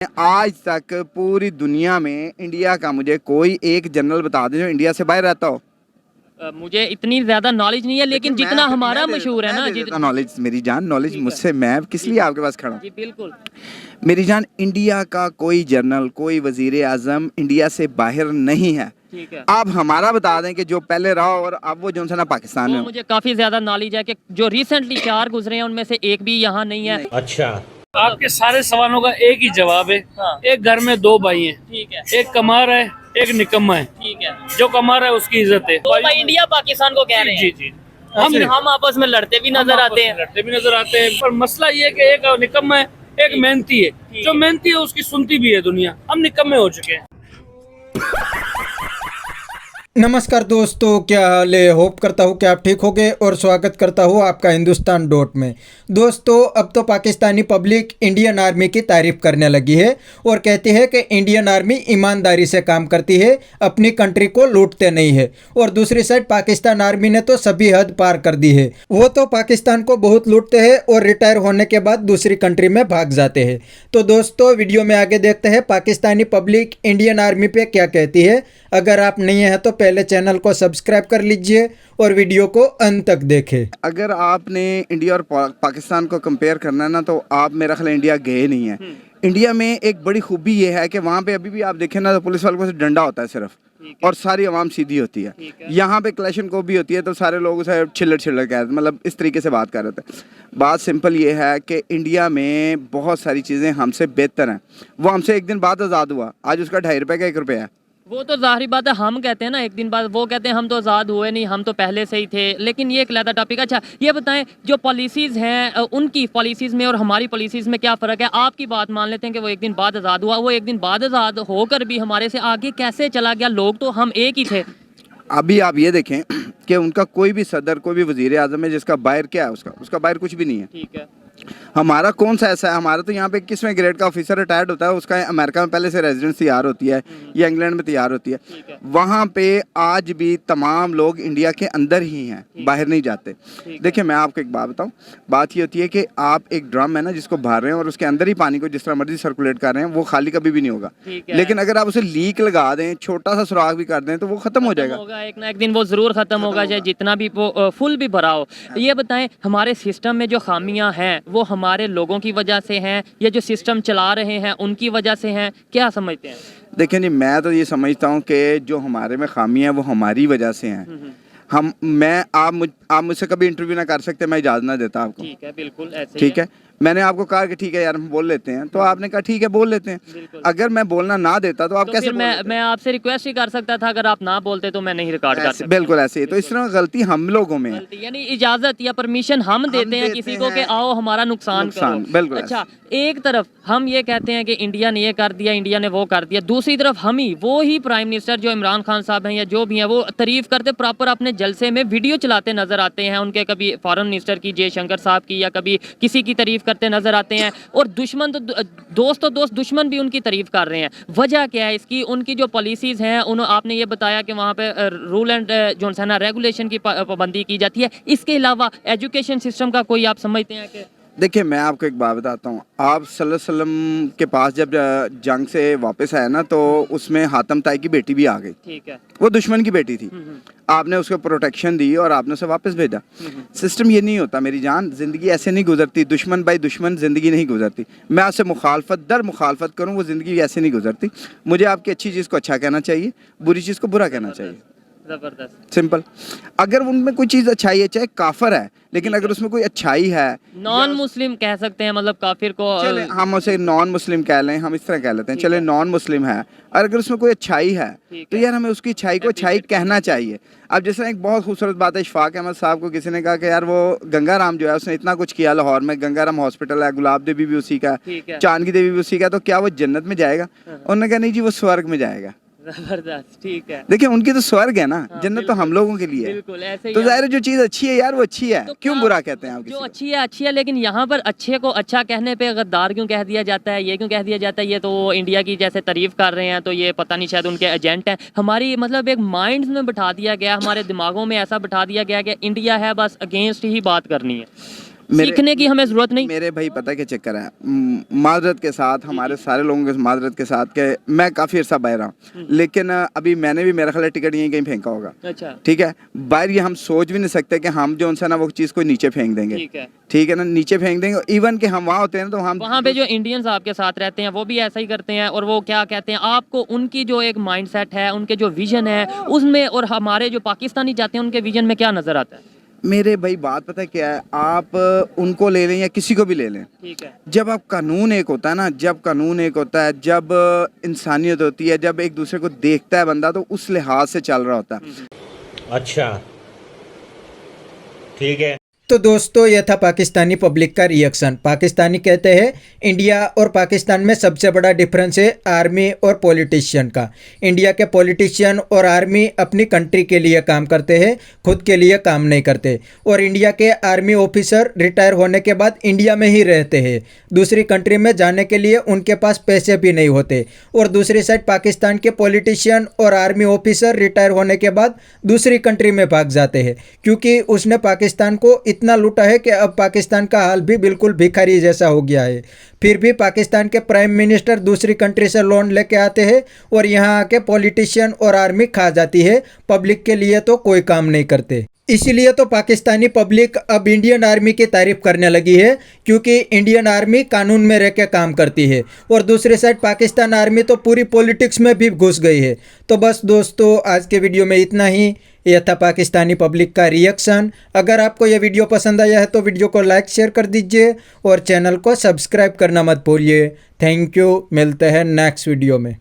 आज तक पूरी दुनिया में इंडिया का मुझे कोई एक जनरल बता दे जो इंडिया से बाहर रहता हो। मुझे इतनी ज्यादा नॉलेज नहीं है, लेकिन जितना हमारा मशहूर है ना, जितना नॉलेज मेरी जान, नॉलेज ठीक है। मुझसे, मैं किस लिए आपके पास खड़ा हूँ? जी बिल्कुल। मेरी जान, इंडिया का कोई जनरल, कोई वजीर आजम इंडिया से बाहर नहीं है। ठीक है। आप हमारा बता दें कि जो पहले रहा और अब वो जो सा ना पाकिस्तान में वो हो। मुझे काफी ज्यादा नॉलेज है कि जो रिसेंटली 4 गुजरे हैं उनमें से एक भी यहाँ नहीं है। अच्छा, आपके सारे सवालों का एक ही जवाब है। हाँ। एक घर में दो भाई हैं, ठीक है। एक कमार है, एक निकम्मा है। ठीक है। जो कमार है उसकी इज्जत है। तो भाई इंडिया पाकिस्तान को कह रहे हैं। जी जी, हम आपस में लड़ते भी नजर आते हैं। लड़ते भी नजर आते हैं, पर मसला ये है कि एक निकम्मा है, एक मेहनती है। जो मेहनती है उसकी सुनती भी है दुनिया। हम निकम्मे हो चुके हैं। नमस्कार दोस्तों, क्या हाल है? होप करता हूँ कि आप ठीक होंगे और स्वागत करता हूँ आपका हिंदुस्तान डॉट में। दोस्तों, अब तो पाकिस्तानी पब्लिक इंडियन आर्मी की तारीफ करने लगी है और कहती है कि इंडियन आर्मी ईमानदारी से काम करती है, अपनी कंट्री को लूटते नहीं है। और दूसरी साइड पाकिस्तान आर्मी ने तो सभी हद पार कर दी है। वो तो पाकिस्तान को बहुत लूटते हैं और रिटायर होने के बाद दूसरी कंट्री में भाग जाते हैं। तो दोस्तों, वीडियो में आगे देखते हैं पाकिस्तानी पब्लिक इंडियन आर्मी पे क्या कहती है। अगर आप नहीं हैं तो पहले चैनल को सब्सक्राइब कर लीजिए और वीडियो को अंत तक देखें। अगर आपने इंडिया और पाकिस्तान को कंपेयर करना है ना, तो आप मेरा ख्याल इंडिया गए नहीं है। इंडिया में एक बड़ी खूबी ये है कि वहाँ पे अभी भी आप देखें ना, तो पुलिस वालों से डंडा होता है सिर्फ, और सारी आवाम सीधी होती है। यहाँ पे क्लैशन को भी होती है तो सारे लोग उसे छिल्लर छिल्लर कह रहे, मतलब इस तरीके से बात कर रहे थे। बात सिंपल ये है कि इंडिया में बहुत सारी चीज़ें हमसे बेहतर हैं। वो हमसे एक दिन बाद आज़ाद हुआ, आज उसका 2.5 रुपये का 1 रुपया है। वो तो जाहिर बात है, हम कहते हैं ना एक दिन बाद, वो कहते हैं हम तो आज़ाद हुए नहीं, हम तो पहले से ही थे। लेकिन ये एक अलग टॉपिक। अच्छा ये बताएं, जो पॉलिसीज़ हैं उनकी पॉलिसीज़ में और हमारी पॉलिसीज़ में क्या फ़र्क है? आपकी बात मान लेते हैं कि वो एक दिन बाद आज़ाद हुआ, वो एक दिन बाद आज़ाद होकर भी हमारे से आगे कैसे चला गया? लोग तो हम एक ही थे। अभी आप ये देखें कि उनका कोई भी सदर, कोई भी वजीर आजम है जिसका बाहर क्या है, उसका बाहर कुछ भी नहीं है। ठीक है। हमारा कौन सा ऐसा है? हमारा तो यहाँ पे 21वें ग्रेड का ऑफिसर रिटायर्ड होता है, उसका अमेरिका में पहले से रेजिडेंस तैयार होती है या इंग्लैंड में तैयार होती है। वहाँ पे आज भी तमाम लोग इंडिया के अंदर ही हैं, बाहर नहीं जाते। देखिए मैं आपको एक बात बताऊँ, बात ये होती है कि आप एक ड्रम है ना जिसको भर रहे हैं और उसके अंदर ही पानी को जिस तरह मर्जी सर्कुलेट कर रहे हैं, वो खाली कभी भी नहीं होगा। लेकिन अगर आप उसे लीक लगा दें, छोटा सा सुराख भी कर दें, तो वो खत्म हो जाएगा। एक ना एक दिन वो ज़रूर ख़त्म होगा, चाहे जितना भी वो फुल भी भरा हो। ये बताएं, हमारे सिस्टम में जो खामियां हैं वो हमारे लोगों की वजह से हैं, या जो सिस्टम चला रहे हैं उनकी वजह से हैं? क्या समझते हैं? देखिए जी, मैं तो ये समझता हूँ कि जो हमारे में खामियां हैं वो हमारी वजह से हैं। आप मुझसे कभी इंटरव्यू ना कर सकते, मैं इजाज़त ना देता आपको। ठीक है, बिल्कुल ऐसे ठीक है। मैंने आपको कहा कि ठीक है यार हम बोल लेते हैं, तो आपने कहा ठीक है बोल लेते हैं। अगर मैं बोलना ना देता तो आप तो कैसे फिर बोल लेते? मैं आपसे रिक्वेस्ट ही कर सकता था, अगर आप ना बोलते तो मैं नहीं रिकॉर्ड कर सकता। बिल्कुल ऐसे ही। तो इस तरह गलती हम लोगों में है। गलती यानी इजाजत या परमिशन हम देते हैं किसी को कि आओ हमारा नुकसान करो। बिल्कुल। अच्छा, एक तरफ हम ये कहते हैं कि इंडिया ने ये कर दिया, इंडिया ने वो कर दिया, दूसरी तरफ हम ही वो ही प्राइम मिनिस्टर जो इमरान खान साहब हैं या जो भी हैं, वो तारीफ करते प्रॉपर अपने जलसे में वीडियो चलाते नजर आते हैं उनके, कभी फॉरेन मिनिस्टर की, जयशंकर साहब की, या कभी किसी की तारीफ करते नजर आते हैं। और दुश्मन तो दोस्त दुश्मन भी उनकी तारीफ कर रहे हैं। वजह क्या है इसकी? उनकी जो पॉलिसीज़ हैं, आपने ये बताया कि वहाँ पे रूल एंड जो है ना रेगुलेशन की पाबंदी की जाती है। इसके अलावा एजुकेशन सिस्टम का कोई आप समझते हैं कि? देखिए मैं आपको एक बात बताता हूँ, आप सल्लल्लाहु अलैहि वसल्लम के पास जब जंग से वापस आए ना, तो उसमें हातम ताई की बेटी भी आ गई। ठीक है। वो दुश्मन की बेटी थी, आपने उसको प्रोटेक्शन दी और आपने उसे वापस भेजा। सिस्टम ये नहीं होता मेरी जान, जिंदगी ऐसे नहीं गुजरती। दुश्मन भाई दुश्मन जिंदगी नहीं गुजरती। मैं आपसे मुखालफत दर मुखालफत करूँ, वो जिंदगी ऐसे नहीं गुजरती। मुझे आपकी अच्छी चीज़ को अच्छा कहना चाहिए, बुरी चीज़ को बुरा कहना चाहिए। जबरदस्त, सिंपल। अगर उनमें कोई चीज़ अच्छाई है, चाहे काफर है, लेकिन अगर उसमें कोई अच्छाई है, नॉन मुस्लिम कह सकते हैं, मतलब काफिर को चले हम उसे नॉन मुस्लिम कह लें, हम इस तरह कह लेते हैं, चले नॉन मुस्लिम है, और अगर उसमें कोई अच्छाई है तो यार हमें उसकी अच्छाई को अच्छाई कहना चाहिए। अब जैसे एक बहुत खूबसूरत बात है, इशफाक अहमद साहब को किसी ने कहा कि यार वो गंगाराम जो है उसने इतना कुछ किया लाहौर में, गंगाराम हॉस्पिटल है, गुलाब देवी भी उसी का है, चांद की देवी भी उसी का है, तो क्या वो जन्नत में जाएगा? उन्होंने कहा नहीं जी, वो स्वर्ग में जाएगा। जबरदस्त, ठीक है। देखिए उनकी तो स्वर्ग है ना, जन्नत तो हम लोगों के लिए है। बिल्कुल ऐसे ही। तो जाहिर है जो चीज़ अच्छी है यार वो अच्छी है, तो क्यों बुरा कहते हैं आप जो किसी को? अच्छी है, लेकिन यहाँ पर अच्छे को अच्छा कहने पे गद्दार क्यों कह दिया जाता है? ये क्यों कह दिया जाता है? ये तो वो इंडिया की जैसे तारीफ कर रहे हैं, तो ये पता नहीं शायद उनके एजेंट हैं। हमारी मतलब एक माइंड्स में बिठा दिया गया, हमारे दिमागों में ऐसा बिठा दिया गया कि इंडिया है बस अगेंस्ट ही बात करनी है। सीखने की हमें जरूरत नहीं। मेरे भाई पता है क्या चक्कर है, माजरत के साथ, हमारे सारे लोगों के माजरत के साथ के मैं काफ़ी अर्सा बाहर हूँ, लेकिन अभी मैंने भी मेरा ख्याल है टिकट यहीं कहीं फेंका होगा। अच्छा, ठीक है, बाहर ये हम सोच भी नहीं सकते कि हम जो उनसे ना वो चीज़ को नीचे फेंक देंगे। ठीक है ना, नीचे फेंक देंगे। इवन कि हम वहाँ होते हैं ना, तो हम वहाँ पे जो इंडियंस आपके साथ रहते हैं वो भी ऐसा ही करते हैं, और वो क्या कहते हैं, आपको उनकी जो एक माइंडसेट है, उनके जो विजन है उसमें, और हमारे जो पाकिस्तानी जाते हैं उनके विजन में क्या नजर आता है? मेरे भाई बात पता है क्या है, आप उनको ले लें या किसी को भी ले लें, ठीक है, जब आप कानून एक होता है ना, जब कानून एक होता है, जब इंसानियत होती है, जब एक दूसरे को देखता है बंदा, तो उस लिहाज से चल रहा होता है। अच्छा, ठीक है। तो दोस्तों यह था पाकिस्तानी पब्लिक का रिएक्शन। पाकिस्तानी कहते हैं इंडिया और पाकिस्तान में सबसे बड़ा डिफरेंस है आर्मी और पॉलिटिशियन का। इंडिया के पॉलिटिशियन और आर्मी अपनी कंट्री के लिए काम करते हैं, खुद के लिए काम नहीं करते। और इंडिया के आर्मी ऑफिसर रिटायर होने के बाद इंडिया में ही रहते हैं, दूसरी कंट्री में जाने के लिए उनके पास पैसे भी नहीं होते। और दूसरी साइड पाकिस्तान के पॉलिटिशियन और आर्मी ऑफिसर रिटायर होने के बाद दूसरी कंट्री में भाग जाते हैं, क्योंकि उसने पाकिस्तान को इतना लूटा है कि अब पाकिस्तान का हाल भी बिल्कुल भिखारी जैसा हो गया है। फिर भी पाकिस्तान के प्राइम मिनिस्टर दूसरी कंट्री से लोन लेके आते हैं और यहाँ आके पॉलिटिशियन और आर्मी खा जाती है, पब्लिक के लिए तो कोई काम नहीं करते। इसीलिए तो पाकिस्तानी पब्लिक अब इंडियन आर्मी की तारीफ करने लगी है, क्योंकि इंडियन आर्मी कानून में रह के काम करती है। और दूसरी साइड पाकिस्तान आर्मी तो पूरी पॉलिटिक्स में भी घुस गई है। तो बस दोस्तों आज के वीडियो में इतना ही। यह था पाकिस्तानी पब्लिक का रिएक्शन। अगर आपको यह वीडियो पसंद आया है तो वीडियो को लाइक शेयर कर दीजिए और चैनल को सब्सक्राइब करना मत भूलिए। थैंक यू, मिलते हैं नेक्स्ट वीडियो में।